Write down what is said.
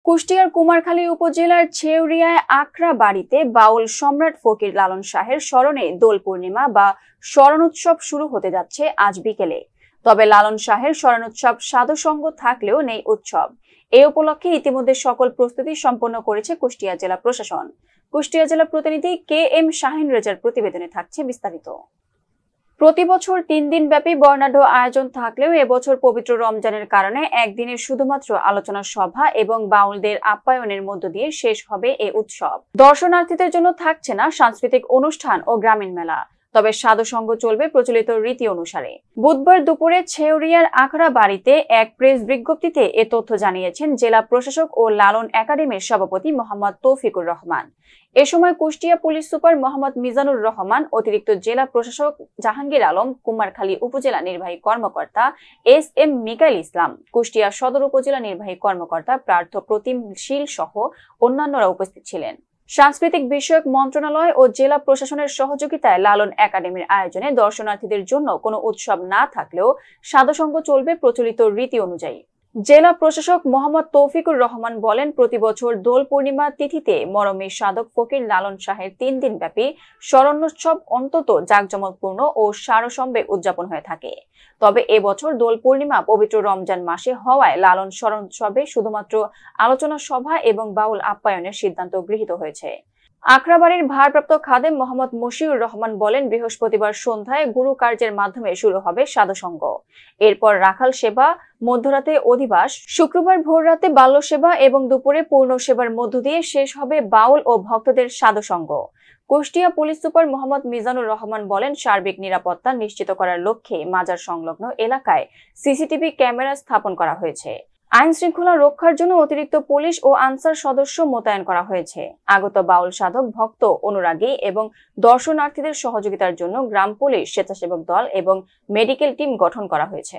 কুষ্টিয়ার কুমারখালী উপজেলার ছেউরিয়ায় আখড়া বাড়িতে বাউল সম্রাট ফকির লালন শাহের স্মরণে দোল পূর্ণিমা বা স্মরণোৎসব শুরু হতে যাচ্ছে আজ বিকেলে। তবে লালন শাহের স্মরণোৎসব সাধুসঙ্গ থাকলেও নেই উৎসব। এ উপলক্ষে ইতিমধ্যে সকল প্রস্তুতি সম্পন্ন করেছে কুষ্টিয়া জেলা প্রশাসন। কুষ্টিয়া জেলা প্রতিনিধি কে এম শাহিন রেজার প্রতিবেদনে থাকছে বিস্তারিত। প্রতি বছর 3 দিন ব্যাপী বর্ণাঢ্য আয়োজন থাকলেও এবছর পবিত্র রমজানের কারণে একদিনের শুধুমাত্র আলোচনা সভা এবং বাউলদের আপ্যায়নের মধ্য দিয়ে শেষ হবে এই উৎসব। দর্শনার্থীদের জন্য থাকছে না সাংস্কৃতিক অনুষ্ঠান ও গ্রামীণ মেলা, তবে সাধুসঙ্গ চলবে প্রচলিত রীতি অনুসারে। বুধবার দুপুরে ছেউরিয়ার আখড়া বাড়িতে এক প্রেস বিজ্ঞপ্তিতে এ তথ্য জানিয়েছেন জেলা প্রশাসক ও লালন একাডেমির সভাপতি মোহাম্মদ তৌফিকুর রহমান। এ সময় কুষ্টিয়া পুলিশ সুপার মোহাম্মদ মিজানুর রহমান, অতিরিক্ত জেলা প্রশাসক জাহাঙ্গীর আলম, কুমারখালী উপজেলা নির্বাহী কর্মকর্তা এস এম মিকাইল ইসলাম, কুষ্টিয়া সদর উপজেলা নির্বাহী কর্মকর্তা প্রার্থ প্রতিম শীল সহ অন্যান্যরা উপস্থিত ছিলেন। সাংস্কৃতিক বিষয়ক মন্ত্রণালয় ও জেলা প্রশাসনের সহযোগিতায় লালন একাডেমির আয়োজনে দর্শনার্থীদের জন্য কোনো উৎসব না থাকলেও সাধুসঙ্গ চলবে প্রচলিত রীতি অনুযায়ী। জেলা প্রশাসক মোহাম্মদ তৌফিকুর রহমান বলেন, প্রতি বছর দোল পূর্ণিমা তিথিতে মরমী সাধক ফকির লালন শাহের 3 দিন ব্যাপী স্মরণোৎসব অন্তত জাঁকজমকপূর্ণ ও সারসম্ভে উদযাপন হয়ে থাকে। তবে এবছর দোল পূর্ণিমা পবিত্র রমজান মাসে হওয়ায় লালন স্মরণোৎসবে শুধুমাত্র আলোচনা সভা এবং বাউল আপ্যায়নের সিদ্ধান্ত গৃহীত হয়েছে। আখড়াবাড়ির ভারপ্রাপ্ত খাদেম মোহাম্মদ মশিউর রহমান বলেন, বৃহস্পতিবার সন্ধ্যায় গুরু কার্যের মাধ্যমে শুরু হবে সাধুসঙ্গ, এরপর রাখাল সেবা, মধ্যরাতে অধিবাস, শুক্রবার ভোররাতে বাল্য সেবা এবং দুপুরে পূর্ণ সেবার মধ্য দিয়ে শেষ হবে বাউল ও ভক্তদের সাধুসঙ্গ। কুষ্টিয়া পুলিশ সুপার মোহাম্মদ মিজানুর রহমান বলেন, সার্বিক নিরাপত্তা নিশ্চিত করার লক্ষ্যে মাজার সংলগ্ন এলাকায় সিসিটিভি ক্যামেরা স্থাপন করা হয়েছে। আইন শৃঙ্খলা রক্ষার জন্য অতিরিক্ত পুলিশ ও আনসার সদস্য মোতায়েন করা হয়েছে। আগত বাউল সাধক, ভক্ত, অনুরাগী এবং দর্শনার্থীদের সহযোগিতার জন্য গ্রাম পুলিশ, স্বেচ্ছাসেবক দল এবং মেডিকেল টিম গঠন করা হয়েছে।